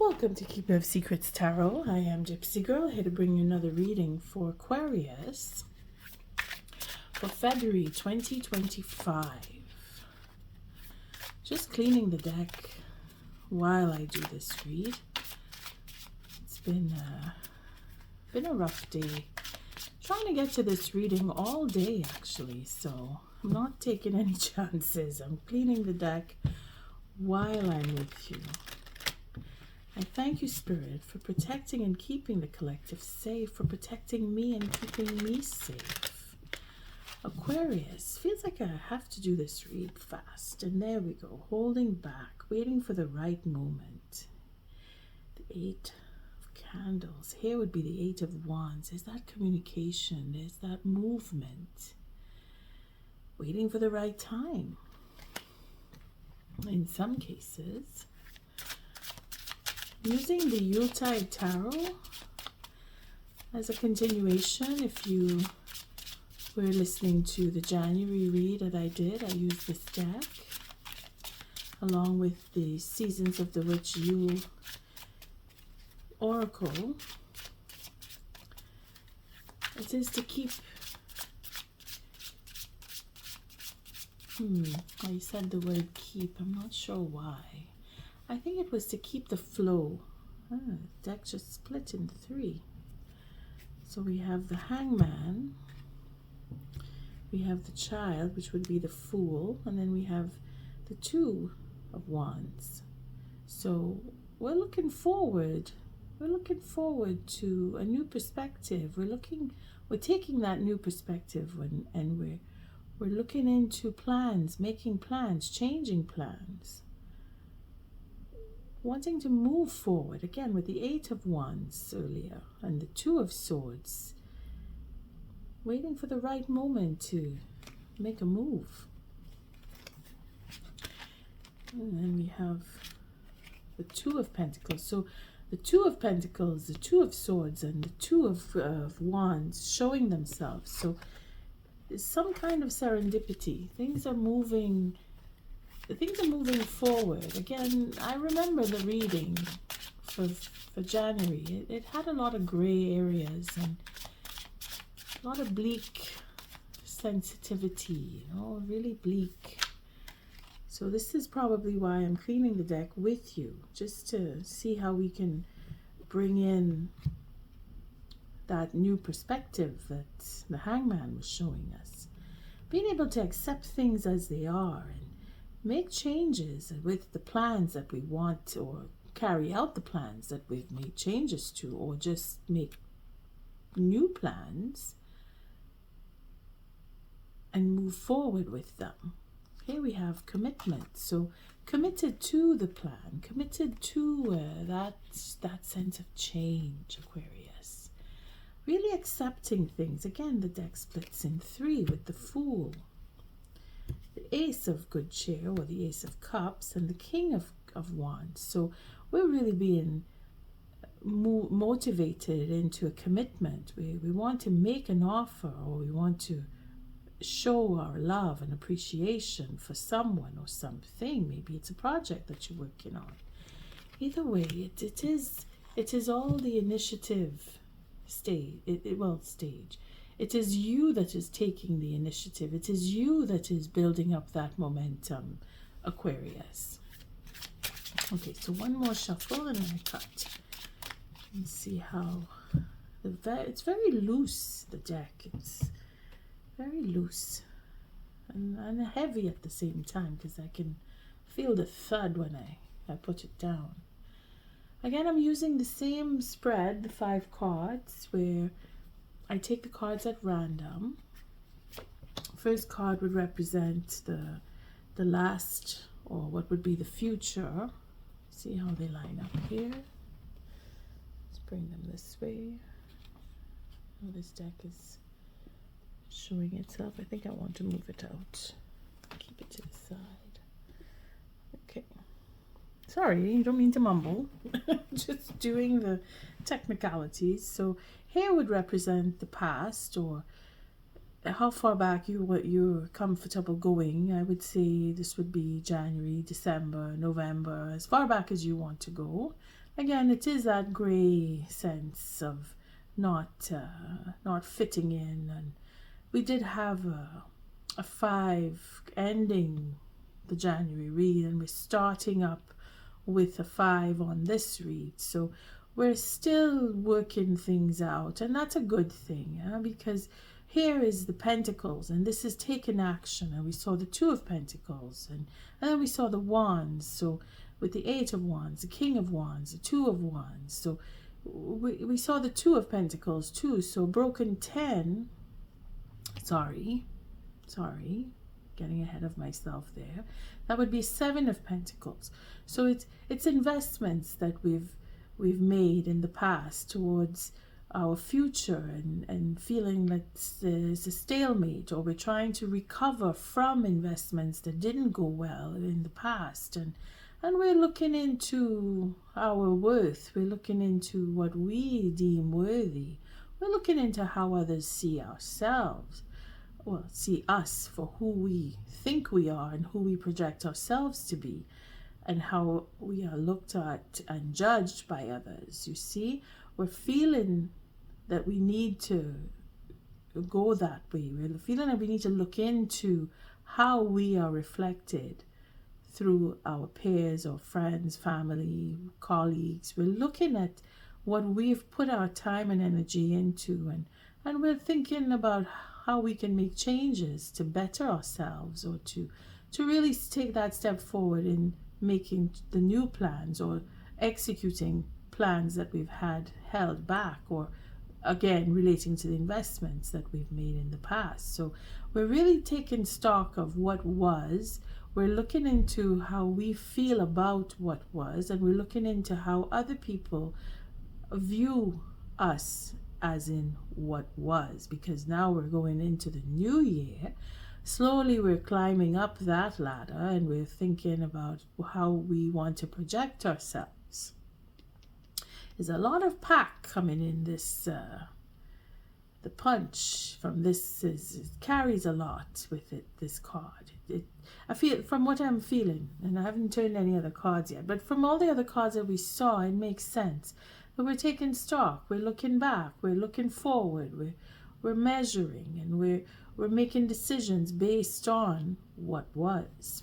Welcome to Keeper of Secrets Tarot. I am Gypsy Girl, here to bring you another reading for Aquarius for February 2025. Just cleaning the deck while I do this read. It's been a rough day. Trying to get to this reading all day actually, so I'm not taking any chances. I'm cleaning the deck while I'm with you. I thank you, Spirit, for protecting and keeping the collective safe, for protecting me and keeping me safe. Aquarius, feels like I have to do this read fast. And there we go, holding back, waiting for the right moment. The 8 of Candles. Here would be the 8 of Wands. There's that communication, there's that movement. Waiting for the right time. In some cases, using the YuletideTarot as a continuation. If you were listening to the January read that I did, I used this deck along with the Seasons of the Witch Yule Oracle. It is to keep I said the word keep, I'm not sure why. I think it was to keep the flow. The deck just split in 3. So we have the Hangman, we have the Child, which would be the Fool, and then we have the 2 of Wands. So we're looking forward. We're looking forward to a new perspective. We're taking that new perspective and we're looking into plans, making plans, changing plans. Wanting to move forward, again with the 8 of Wands earlier and the 2 of Swords. Waiting for the right moment to make a move. And then we have the 2 of Pentacles. So the 2 of Pentacles, the 2 of Swords, and the 2 of Wands showing themselves. So there's some kind of serendipity. Things are moving forward. Again, I remember the reading for January. It had a lot of gray areas and a lot of bleak sensitivity, really bleak. So this is probably why I'm cleaning the deck with you, just to see how we can bring in that new perspective that the Hangman was showing us. Being able to accept things as they are and make changes with the plans that we want, or carry out the plans that we've made changes to, or just make new plans and move forward with them. Here we have commitment. So committed to the plan, committed to that sense of change, Aquarius. Really accepting things. Again, the deck splits in 3 with the Fool, the Ace of Good Cheer, or the Ace of Cups, and the King of Wands. So we're really being motivated into a commitment. We want to make an offer, or we want to show our love and appreciation for someone or something. Maybe it's a project that you're working on. Either way, it is all the initiative stage. It is you that is taking the initiative. It is you that is building up that momentum, Aquarius. Okay, so one more shuffle and then I cut. And see how it's very loose, the deck. It's very loose and heavy at the same time, because I can feel the thud when I put it down. Again, I'm using the same spread, the 5 cards, where I take the cards at random. First card would represent the last, or what would be the future. See how they line up here. Let's bring them this way. Oh, this deck is showing itself. I think I want to move it out. Keep it to the side. Okay. Sorry, you don't mean to mumble. Just doing the technicalities. So here would represent the past, or how far back you're comfortable going. I would say this would be January, December, November, as far back as you want to go. again, it is that gray sense of not fitting in. And we did have a 5 ending the January read, and we're starting up with a 5 on this read. So we're still working things out, and that's a good thing, because here is the Pentacles, and this is taking action, and we saw the 2 of Pentacles, and then we saw the Wands. So with the 8 of Wands, the King of Wands, the 2 of Wands. So we saw the 2 of Pentacles too. So broken 10, sorry, getting ahead of myself there. That would be 7 of Pentacles. So it's investments that we've made in the past towards our future, and feeling that there's a stalemate, or we're trying to recover from investments that didn't go well in the past, and we're looking into our worth. We're looking into what we deem worthy. We're looking into how others see ourselves, well, see us for who we think we are and who we project ourselves to be, and how we are looked at and judged by others. You see, we're feeling that we need to go that way. We're feeling that we need to look into how we are reflected through our peers or friends, family, colleagues. We're looking at what we've put our time and energy into, and we're thinking about how we can make changes to better ourselves, or to really take that step forward in making the new plans, or executing plans that we've had held back, or again relating to the investments that we've made in the past. So we're really taking stock of what was. We're looking into how we feel about what was, and we're looking into how other people view us as in what was, because now we're going into the new year. Slowly we're climbing up that ladder, and we're thinking about how we want to project ourselves. There's a lot of pack coming in this. The punch from this it carries a lot with it, this card. I feel, from what I'm feeling, and I haven't turned any other cards yet, but from all the other cards that we saw, it makes sense that we're taking stock, we're looking back, we're looking forward, we're measuring, and we're making decisions based on what was.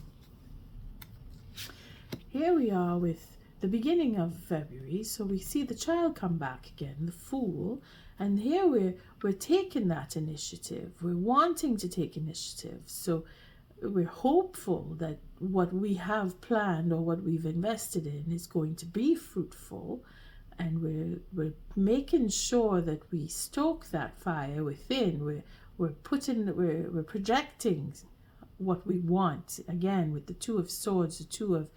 Here we are with the beginning of February, so we see the Child come back again, the Fool, and here we're taking that initiative. We're wanting to take initiative, so we're hopeful that what we have planned or what we've invested in is going to be fruitful, and we're making sure that we stoke that fire within. We're projecting what we want, again with the 2 of Swords, the 2 of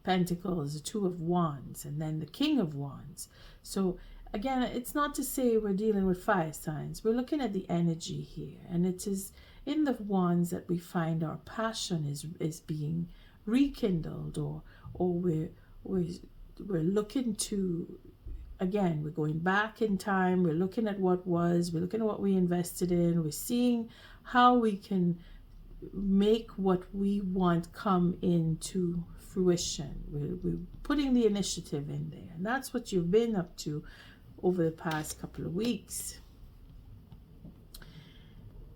Pentacles, the 2 of Wands, and then the King of Wands. So again, it's not to say we're dealing with fire signs. We're looking at the energy here, and it is in the Wands that we find our passion is being rekindled, or we're looking to, again, we're going back in time, we're looking at what was, we're looking at what we invested in, we're seeing how we can make what we want come into fruition. We're putting the initiative in there, and that's what you've been up to over the past couple of weeks.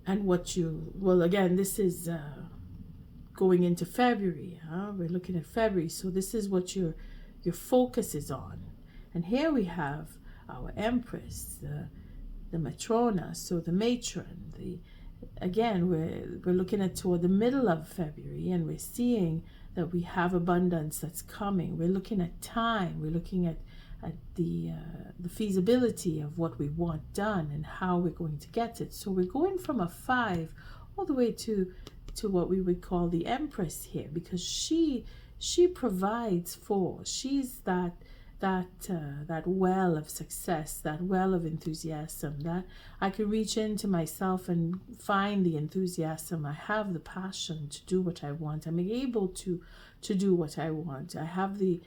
And well, again, this is going into February. We're looking at February, so this is what your focus is on. And here we have our Empress, the Matrona, so the matron. Again, we're looking at toward the middle of February, and we're seeing that we have abundance that's coming. We're looking at time. We're looking at the feasibility of what we want done and how we're going to get it. So we're going from a 5 all the way to what we would call the Empress here, because she provides for. She's that well of success, that well of enthusiasm, that I can reach into myself and find the enthusiasm. I have the passion to do what I want. I'm able to do what I want. I have the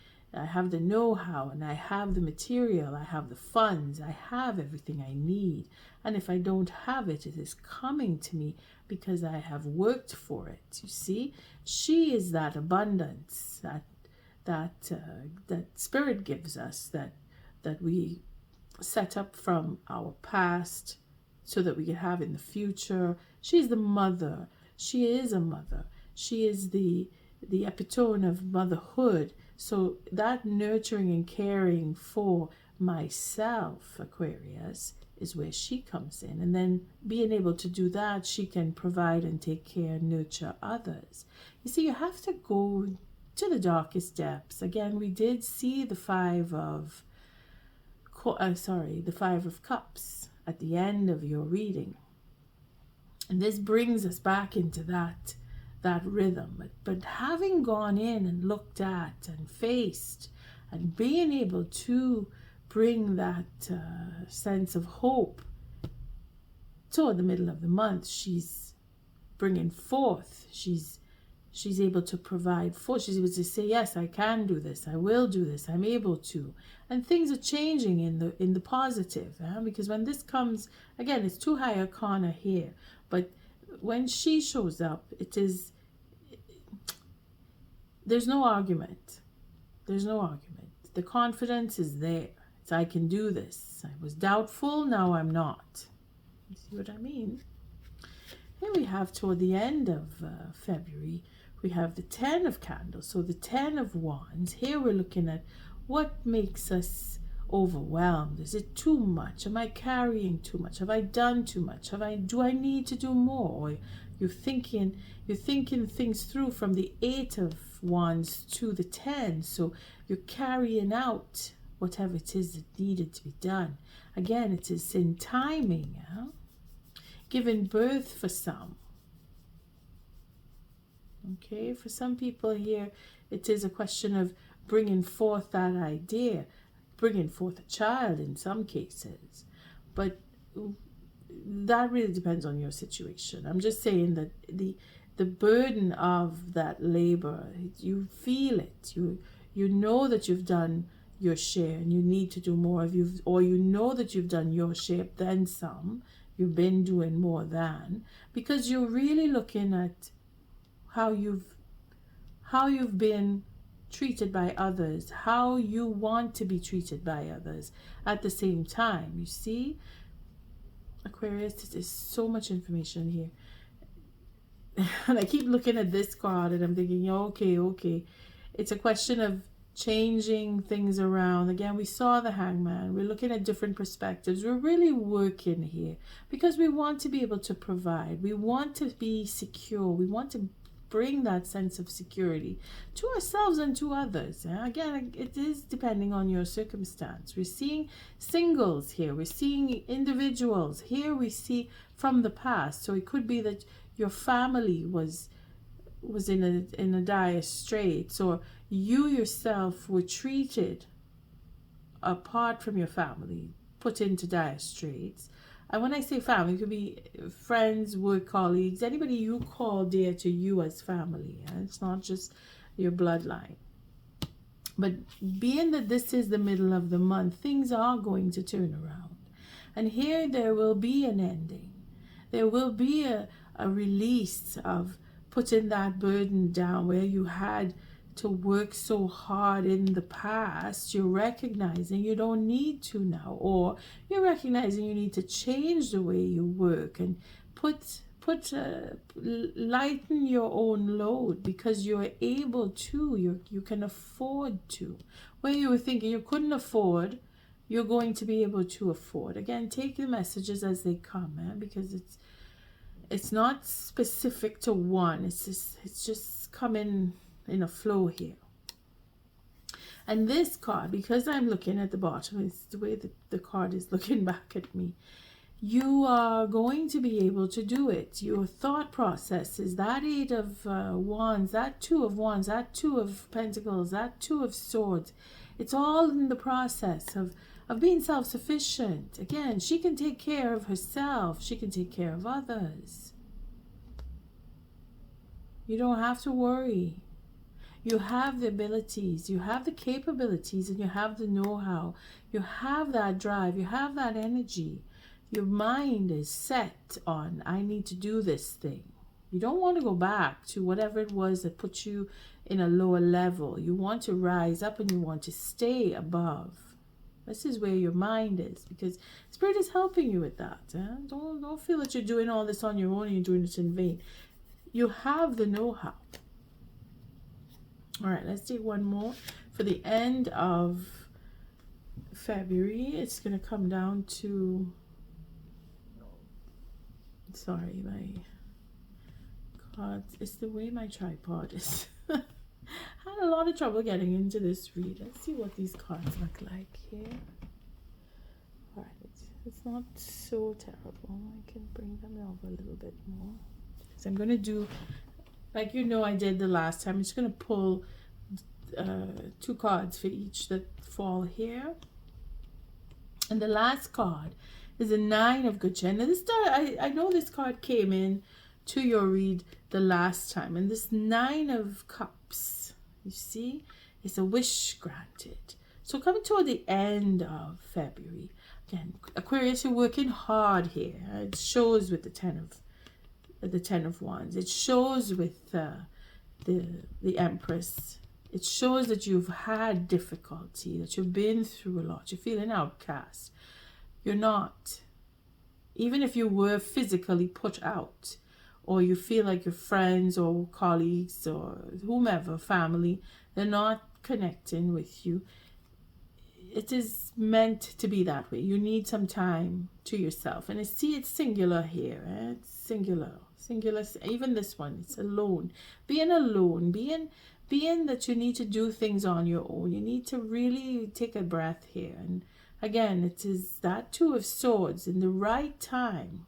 know-how, and I have the material, I have the funds, I have everything I need. And if I don't have it, it is coming to me because I have worked for it. You see, she is that abundance, that that spirit gives us, that we set up from our past so that we can have in the future. She's the mother. She is a mother. She is the epitome of motherhood. So that nurturing and caring for myself, Aquarius, is where she comes in. And then being able to do that, she can provide and take care and nurture others. You see, you have to go to the darkest depths. Again, we did see the Five of Cups at the end of your reading. And this brings us back into that rhythm. But having gone in and looked at and faced and being able to bring that sense of hope toward the middle of the month, she's bringing forth, she's able to provide forth, she's able to say, yes, I can do this, I will do this, I'm able to. And things are changing in the positive, because when this comes, again, it's two high arcana here, but when she shows up, there's no argument. There's no argument. The confidence is there. It's, I can do this. I was doubtful, now I'm not. You see what I mean? Here we have toward the end of February, we have the 10 of Candles. So the 10 of Wands. Here we're looking at what makes us overwhelmed. Is it too much? Am I carrying too much? Have I done too much? Do I need to do more? Or you're thinking things through from the 8 of Wands to the 10. So you're carrying out whatever it is that needed to be done. Again, it is in timing. Giving birth for some. Okay, for some people here, it is a question of bringing forth that idea, bringing forth a child in some cases. But that really depends on your situation. I'm just saying that the burden of that labor, you feel it. You know that you've done your share and you need to do more. Or you know that you've done your share, then some. You've been doing more than, because you're really looking at how you've been treated by others, how you want to be treated by others at the same time. You see, Aquarius, there's so much information here. And I keep looking at this card and I'm thinking, okay. It's a question of changing things around. Again, we saw the Hangman. We're looking at different perspectives. We're really working here because we want to be able to provide. We want to be secure. We want to bring that sense of security to ourselves and to others. Again, it is depending on your circumstance. We're seeing singles here. We're seeing individuals. Here we see from the past. So it could be that your family was in a dire straits, or you yourself were treated apart from your family, put into dire straits. And when I say family, it could be friends, work colleagues, anybody you call dear to you as family. It's not just your bloodline. But being that this is the middle of the month, things are going to turn around. And here there will be an ending. There will be a release of putting that burden down where you had to work so hard in the past. You're recognizing you don't need to now, or you're recognizing you need to change the way you work and lighten your own load, because you're able to, you can afford to. Where you were thinking you couldn't afford, you're going to be able to afford. Again, take the messages as they come, because it's not specific to one. It's just coming in a flow here. And this card, because I'm looking at the bottom, it's the way that the card is looking back at me. You are going to be able to do it. Your thought process is that 8 of Wands, that 2 of Wands, that 2 of Pentacles, that 2 of Swords. It's all in the process of being self-sufficient. Again, she can take care of herself. She can take care of others. You don't have to worry. You have the abilities, you have the capabilities, and you have the know-how. You have that drive, you have that energy. Your mind is set on, I need to do this thing. You don't want to go back to whatever it was that put you in a lower level. You want to rise up and you want to stay above. This is where your mind is, because Spirit is helping you with that. Don't feel that you're doing all this on your own and you're doing it in vain. You have the know-how. All right, let's take one more for the end of February. It's going to come down to, sorry, my cards. It's the way my tripod is. I had a lot of trouble getting into this read. Let's see what these cards look like here. All right, it's not so terrible. I can bring them over a little bit more. So I'm going to do, like I did the last time. I'm just going to pull 2 cards for each that fall here. And the last card is a 9 of good cheer. Now this I know this card came in to your read the last time. And this 9 of cups, you see, is a wish granted. So coming toward the end of February, again, Aquarius, you're working hard here. It shows with the 10 of Wands. It shows with the Empress. It shows that you've had difficulty, that you've been through a lot. You're feeling outcast. You're not. Even if you were physically put out, or you feel like your friends or colleagues or whomever, family, they're not connecting with you. It is meant to be that way. You need some time to yourself. And I see it's singular here. It's singular. Singular. Even this one, it's alone. Being alone. Being that you need to do things on your own. You need to really take a breath here. And again, it is that 2 of Swords in the right time.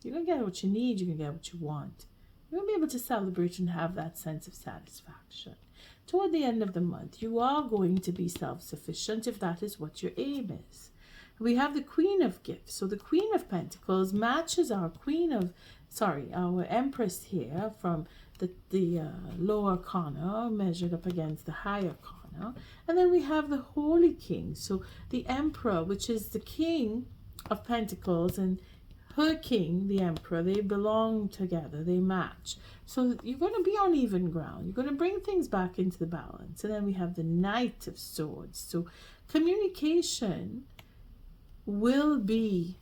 You're going to get what you need. You're going to get what you want. You're going to be able to celebrate and have that sense of satisfaction. Toward the end of the month, you are going to be self-sufficient if that is what your aim is. We have the Queen of Gifts. So the Queen of Pentacles matches our our Empress here from the lower corner measured up against the higher corner. And then we have the Holy King. So the Emperor, which is the King of Pentacles, and her king, the Emperor, they belong together, they match. So you're going to be on even ground. You're going to bring things back into the balance. And then we have the Knight of Swords. So communication will be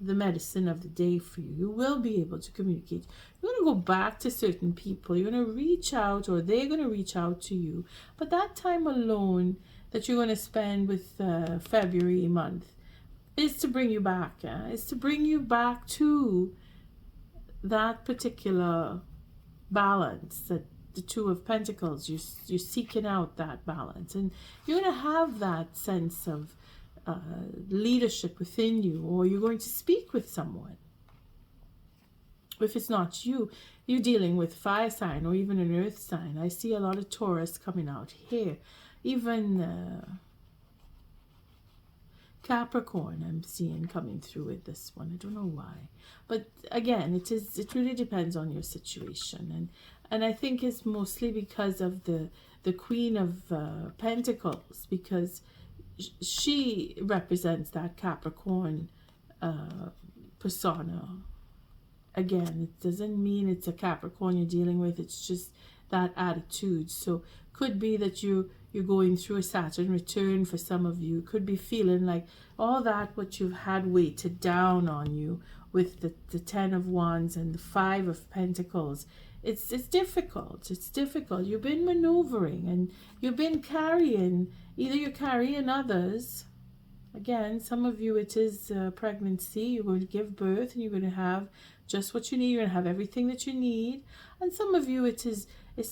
the medicine of the day for you. You will be able to communicate. You're going to go back to certain people. You're going to reach out, or they're going to reach out to you. But that time alone that you're going to spend with February month is to bring you back. Is to bring you back to that particular balance, that the 2 of Pentacles. You're seeking out that balance, and you're going to have that sense of leadership within you, or you're going to speak with someone. If it's not you, you're dealing with fire sign or even an earth sign. I see a lot of Taurus coming out here. Even Capricorn I'm seeing coming through with this one. I don't know why. But again, it really depends on your situation. And I think it's mostly because of the Queen of Pentacles, because she represents that Capricorn persona. Again, it doesn't mean it's a Capricorn you're dealing with. It's just that attitude. So could be that you're going through a Saturn return for some of you. Could be feeling like all that what you've had weighted down on you with the 10 of Wands and the 5 of Pentacles. It's difficult. It's difficult. You've been maneuvering and you've been carrying. Either you're carrying others. Again, some of you, it is pregnancy. You're going to give birth and you're going to have just what you need. You're going to have everything that you need. And some of you, it's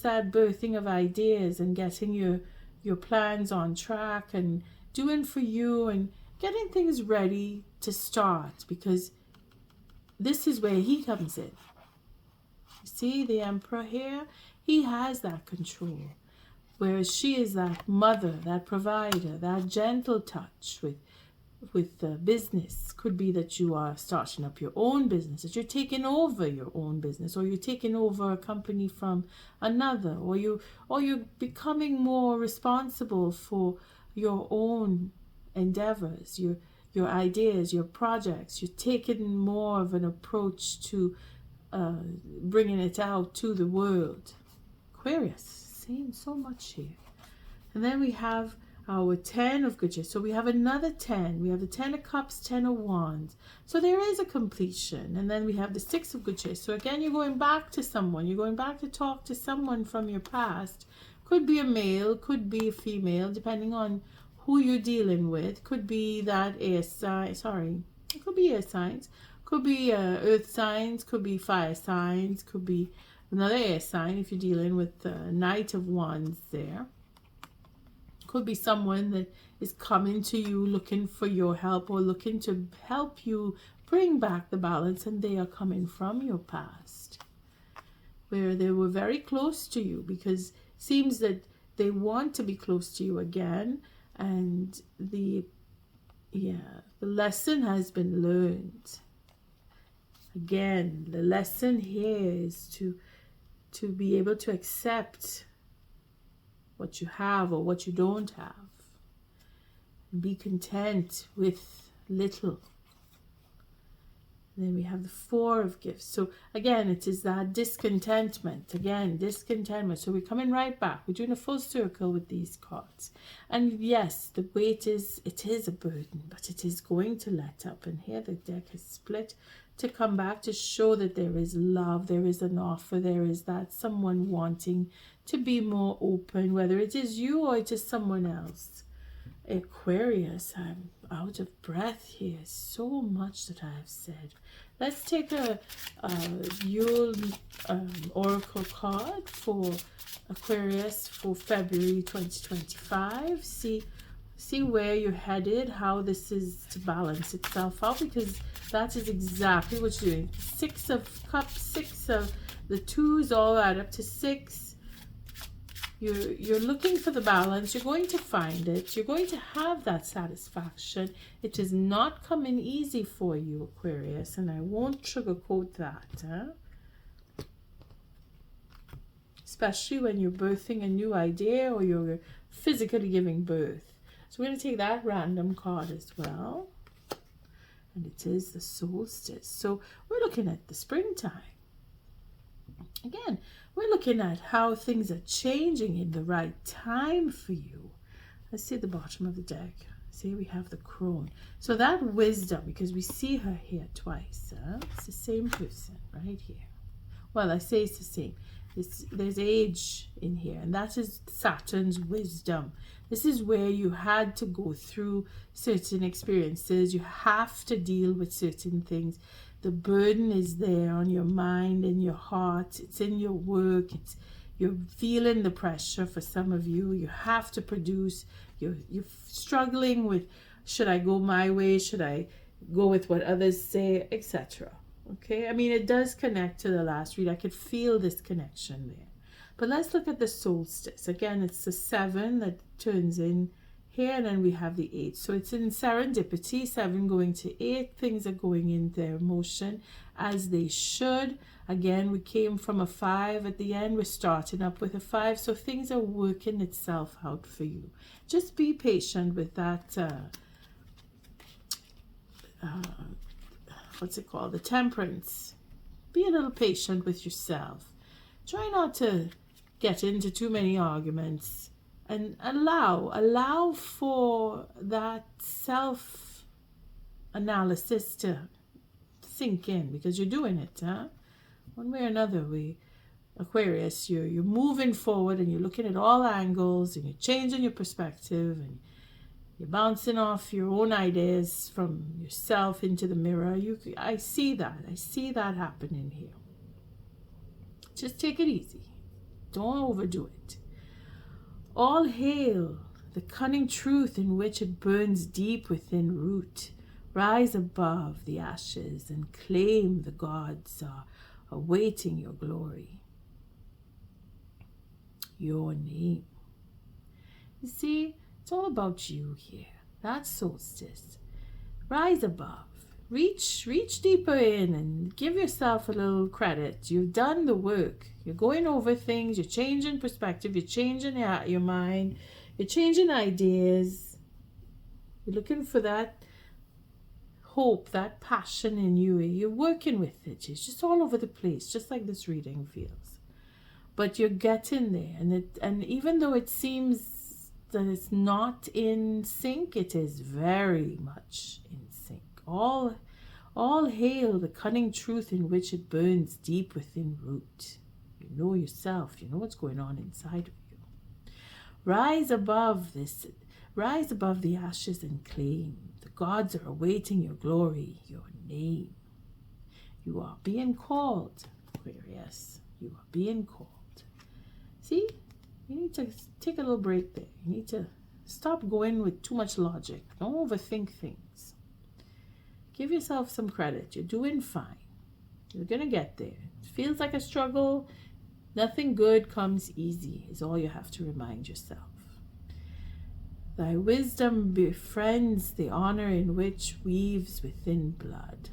that birthing of ideas and getting your plans on track and doing for you and getting things ready to start, because this is where he comes in. You see the Emperor here? He has that control. Whereas she is that mother, that provider, that gentle touch with the business. Could be that you are starting up your own business, that you're taking over your own business, or you're taking over a company from another, or you're becoming more responsible for your own endeavors, your ideas, your projects. You're taking more of an approach to bringing it out to the world. Aquarius, saying so much here. And then we have our 10 of Good. So we have another 10. We have the 10 of Cups, 10 of Wands. So there is a completion. And then we have the 6 of Good. So again, you're going back to someone. You're going back to talk to someone from your past. Could be a male, could be a female, depending on who you're dealing with. Could be that air sign. Sorry, it could be air signs. Could be earth signs. Could be fire signs. Could be another air sign if you're dealing with the Knight of Wands there. Could be someone that is coming to you looking for your help or looking to help you bring back the balance, and they are coming from your past where they were very close to you, because it seems that they want to be close to you again, and the lesson has been learned. Again, the lesson here is to be able to accept what you have or what you don't have. Be content with little. And then we have the 4 of Gifts. So again, it is that discontentment. Again, discontentment. So we're coming right back. We're doing a full circle with these cards. And yes, the weight it is a burden, but it is going to let up. And here the deck is split to come back to show that there is love, there is an offer, there is that someone wanting to be more open, whether it is you or it is someone else. Aquarius, I'm out of breath here. So much that I have said. Let's take a Yule Oracle card for Aquarius for February 2025. See where you're headed, how this is to balance itself out, because that is exactly what you're doing. 6 of Cups, 6 of the 2s, all add up to 6. You're looking for the balance. You're going to find it. You're going to have that satisfaction. It is not coming easy for you, Aquarius, and I won't sugarcoat that. Especially when you're birthing a new idea or you're physically giving birth. So we're going to take that random card as well. And it is the solstice. So we're looking at the springtime. Again, we're looking at how things are changing in the right time for you. Let's see at the bottom of the deck. See, we have the crone. So that wisdom, because we see her here twice. It's the same person right here. Well, I say it's the same. There's age in here, and that is Saturn's wisdom. This is where you had to go through certain experiences. You have to deal with certain things. The burden is there on your mind and your heart. It's in your work. You're feeling the pressure for some of you. You have to produce. You're struggling with, should I go my way? Should I go with what others say, etc. Okay, I mean, it does connect to the last read. I could feel this connection there. But let's look at the solstice. Again, it's the 7 that turns in here, and then we have the 8. So it's in serendipity, 7 going to 8. Things are going in their motion as they should. Again, we came from a 5 at the end. We're starting up with a 5. So things are working itself out for you. Just be patient with that, what's it called? The temperance. Be a little patient with yourself. Try not to get into too many arguments, and allow for that self analysis to sink in, because you're doing it, one way or another. Aquarius, you're moving forward, and you're looking at all angles, and you're changing your perspective, and you're bouncing off your own ideas from yourself into the mirror. I see that happening here. Just take it easy. Don't overdo it. All hail the cunning truth in which it burns deep within root. Rise above the ashes and claim the gods are awaiting your glory. Your name. You see, it's all about you here. That's solstice. Rise above. Reach deeper in and give yourself a little credit. You've done the work. You're going over things. You're changing perspective. You're changing your mind. You're changing ideas. You're looking for that hope, that passion in you. You're working with it. It's just all over the place, just like this reading feels. but you're getting there. And even though it seems that it's not in sync, it is very much in sync. All hail the cunning truth in which it burns deep within root. You know yourself, you know what's going on inside of you. Rise above the ashes and claim. The gods are awaiting your glory, your name. You are being called, Aquarius. You are being called. See, you need to take a little break there. You need to stop going with too much logic. Don't overthink things. Give yourself some credit. You're doing fine. You're going to get there. It feels like a struggle. Nothing good comes easy, is all you have to remind yourself. Thy wisdom befriends the honor in which weaves within blood.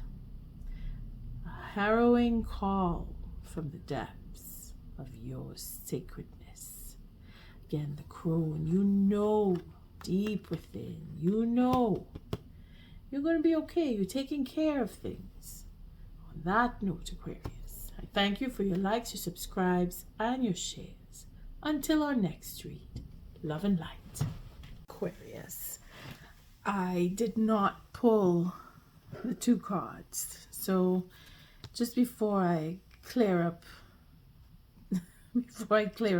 A harrowing call from the depths of your sacredness. Again, the crone, you know deep within, you know you're going to be okay. You're taking care of things. On that note, Aquarius, I thank you for your likes, your subscribes, and your shares. Until our next read, love and light. Aquarius, I did not pull the 2 cards. So just before I clear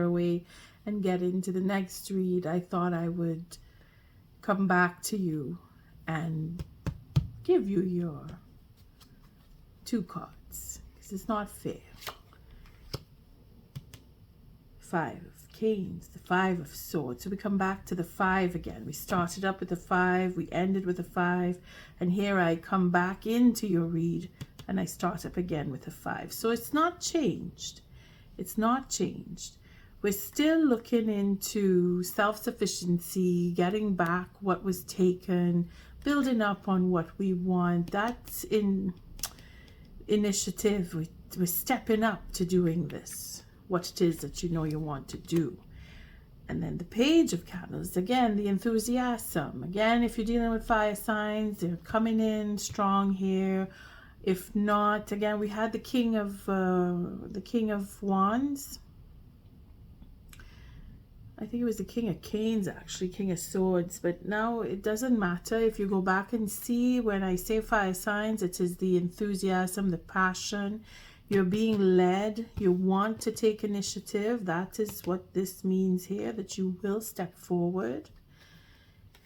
away and get into the next read, I thought I would come back to you and give you your 2 cards, because it's not fair. 5 of Canes, the 5 of Swords. So we come back to the 5 again. We started up with the 5, we ended with the 5, and here I come back into your read and I start up again with the 5. So it's not changed. It's not changed. We're still looking into self-sufficiency, getting back what was taken, building up on what we want. That's in initiative. We're stepping up to doing this, what it is that you know you want to do. And then the Page of Candles, again, the enthusiasm. Again, if you're dealing with fire signs, they're coming in strong here. If not, again, we had the King of Wands. I think it was the King of Canes, actually, King of Swords. But now it doesn't matter. If you go back and see, when I say fire signs, it is the enthusiasm, the passion. You're being led. You want to take initiative. That is what this means here, that you will step forward.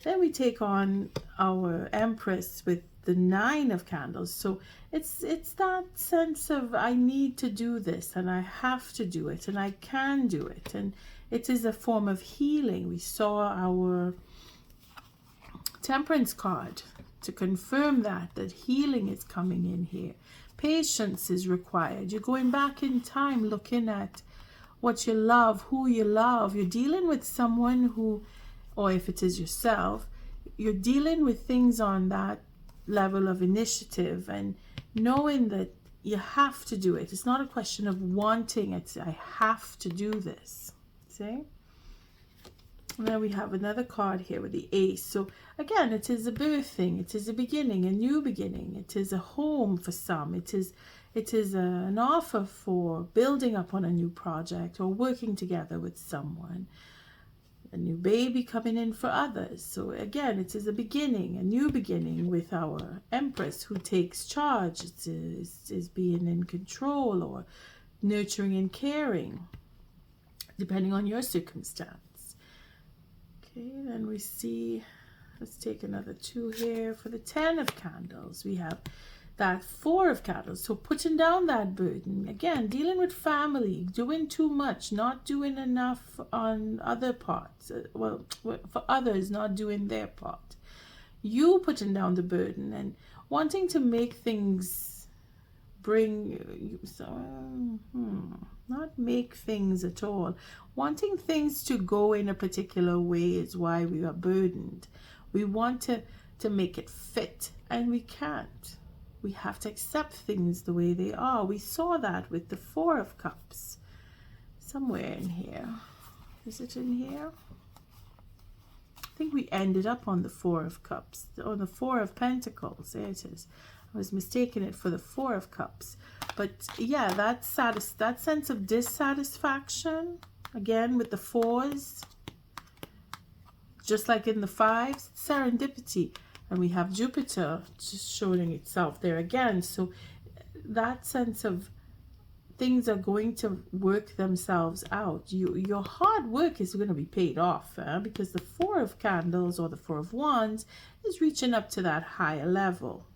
Then we take on our Empress with the 9 of Candles. So it's that sense of, I need to do this, and I have to do it, and I can do it. And it is a form of healing. We saw our Temperance card to confirm that healing is coming in here. Patience is required. You're going back in time, looking at what you love, who you love. You're dealing with someone who, or if it is yourself, you're dealing with things on that level of initiative and knowing that you have to do it. It's not a question of wanting it. I have to do this. See? And then we have another card here with the Ace. So again, it is a birthing. It is a beginning, a new beginning. It is a home for some. It is an offer for building up on a new project or working together with someone. A new baby coming in for others. So again, it is a beginning, a new beginning with our Empress who takes charge. It is being in control or nurturing and caring, depending on your circumstance. Okay, then we see, let's take another 2 here. For the 10 of Candles, we have that 4 of Candles. So putting down that burden. Again, dealing with family, doing too much, not doing enough on other parts. Well, for others, not doing their part. You putting down the burden and wanting to make things not make things at all. Wanting things to go in a particular way is why we are burdened. We want to make it fit, and we can't. We have to accept things the way they are. We saw that with the 4 of Cups. Somewhere in here. Is it in here? I think we ended up on the 4 of Cups. On the 4 of Pentacles. There it is. I was mistaking it for the Four of Cups. But yeah, that sense of dissatisfaction, again with the fours, just like in the fives, serendipity. And we have Jupiter just showing itself there again. So that sense of things are going to work themselves out. Your hard work is going to be paid off, because the Four of Candles or the Four of Wands is reaching up to that higher level.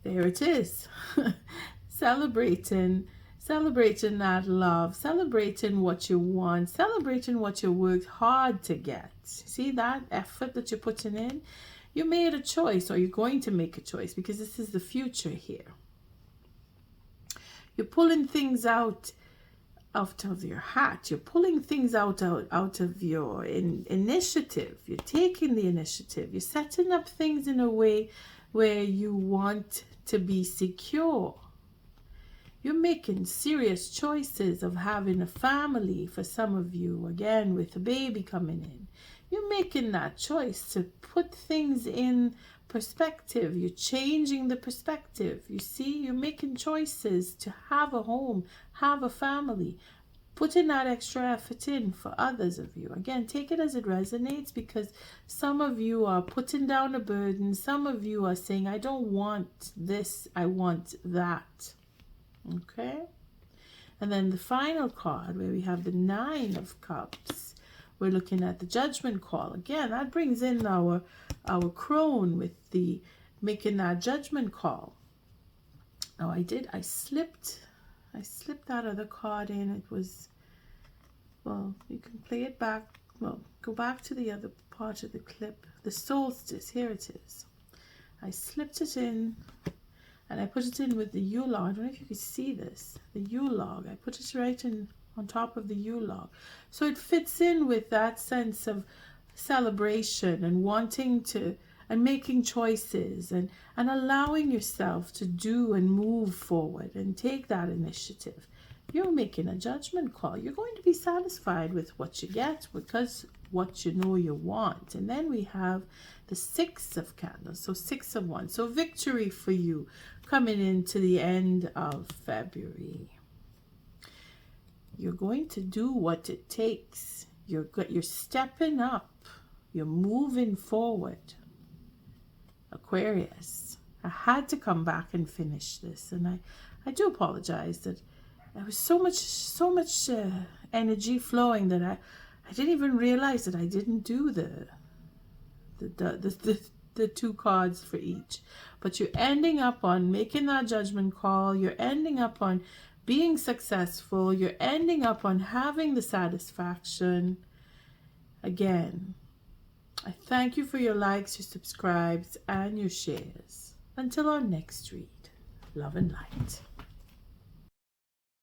There it is. Celebrating that love, celebrating what you want, celebrating what you worked hard to get. See that effort that you're putting in? You made a choice, or you're going to make a choice, because this is the future here. You're pulling things out of your hat. You're pulling things out of your initiative. You're taking the initiative. You're setting up things in a way where you want to be secure. You're making serious choices of having a family for some of you, again with a baby coming in. You're making that choice to put things in perspective. You're changing the perspective. You see, you're making choices to have a home, have a family, putting that extra effort in for others of you. Again, take it as it resonates, because some of you are putting down a burden. Some of you are saying, I don't want this, I want that. Okay? And then the final card, where we have the Nine of Cups, we're looking at the Judgment Call. Again, that brings in our crone with the making that judgment call. Oh, I slipped that other card in. It was, well, you can play it back. Well, go back to the other part of the clip. The solstice, here it is. I slipped it in, and I put it in with the Yule log. I don't know if you can see this. The Yule log. I put it right in on top of the Yule log. So it fits in with that sense of celebration and wanting to, and making choices, and allowing yourself to do and move forward and take that initiative. You're making a judgment call. You're going to be satisfied with what you get, because what you know you want. And then we have the Six of Candles, so Six of Wands. So victory for you coming into the end of February. You're going to do what it takes. You're stepping up. You're moving forward. Aquarius, I had to come back and finish this, and I do apologize that there was so much energy flowing that I didn't even realize that I didn't do the two cards for each. But you're ending up on making that judgment call. You're ending up on being successful. You're ending up on having the satisfaction. Again, I thank you for your likes, your subscribes, and your shares. Until our next read, love and light.